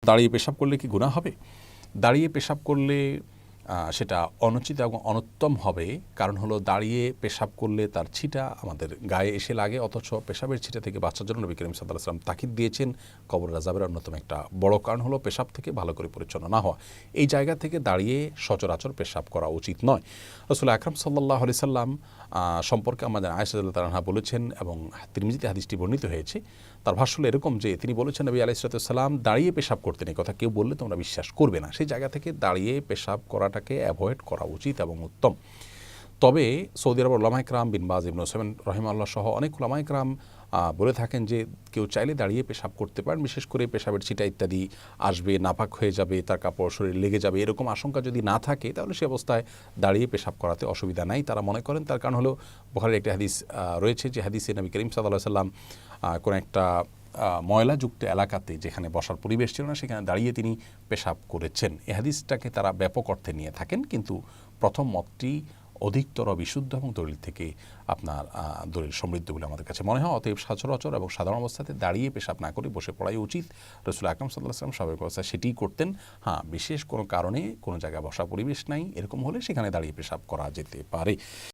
দাঁড়িয়ে পেশাব করলে কি গুনাহ হবে? দাঁড়িয়ে পেশাব করলে সেটা অনুচিত এবং অনুত্তম হবে। কারণ হলো দাঁড়িয়ে পেশাব করলে তার ছিটা আমাদের গায়ে এসে লাগে, অথচ পেশাবের ছিটা থেকে বাঁচার জন্য নবী করিম সাল্লাল্লাহু আলাইহি ওয়াসাল্লাম তাকিদ দিয়েছেন। কবর আযাবের অন্যতম একটা বড় কারণ হলো পেশাব থেকে ভালো করে পরিচ্ছন্ন না হওয়া। এই জায়গা থেকে দাঁড়িয়ে সচরাচর পেশাব করা উচিত নয়। রাসূল আকরাম সাল্লাল্লাহু আলাইহি সাল্লাম সম্পর্কে আমাদের আয়েশা রাদিয়াল্লাহু তাআলা বলেছেন এবং তিরমিজিতে হাদিসটি বর্ণিত হয়েছে। তার ভাষ্য হলো এরকম যে তিনি বলেছেন নবী আলাইহিস সালাম দাঁড়িয়ে পেশাব করতেন। এই কথা কেউ বললে তোমরা বিশ্বাস করবে না। সেই জায়গা থেকে দাঁড়িয়ে পেশাব করাটাকে অ্যাভয়েড করা উচিত এবং উত্তম। তবে সৌদি আরবের উলামায়ে কেরাম বিন বাজ, ইবনে উসাইমিন রাহিমাহুল্লাহ সহ অনেক উলামায়ে কেরাম বলে থাকেন যে কেউ চাইলে দাঁড়িয়ে পেশাব করতে পারেন, বিশেষ করে পেশাবের ছিটা ইত্যাদি আসবে, নাপাক হয়ে যাবে, তার কাপড় শরীর লেগে যাবে, এরকম আশঙ্কা যদি না থাকে তাহলে সে অবস্থায় দাঁড়িয়ে পেশাব করাতে অসুবিধা নাই তারা মনে করেন। তার কারণ হলো বুখারীর একটি হাদিস রয়েছে, যে হাদিসে নবী করিম সাল্লাল্লাহু আলাইহি ওয়াসাল্লাম কোন একটা ময়লাযুক্ত এলাকাতে যেখানে বসার পরিবেশ ছিল না সেখানে দাঁড়িয়ে তিনি পেশাব করেছেন। এই হাদিসটাকে তারা ব্যাপক অর্থে নিয়ে থাকেন, কিন্তু প্রথম মতটি অধিকতর বিশুদ্ধ এবং দলিল থেকে আপনার দলিল সমৃদ্ধ বলে আমাদের কাছে মনে হয়। অতএব সচরাচর এবং সাধারণ অবস্থাতে দাঁড়িয়ে পেশাব না করে বসে পড়াই উচিত। রাসূল আকরাম সাল্লাল্লাহু আলাইহি ওয়াসাল্লাম স্বাভাবিক অবস্থায় সেটিই করতেন। হ্যাঁ, বিশেষ কোনো কারণে কোনো জায়গায় বসার পরিবেশ নাই এরকম হলে সেখানে দাঁড়িয়ে পেশাব করা যেতে পারে।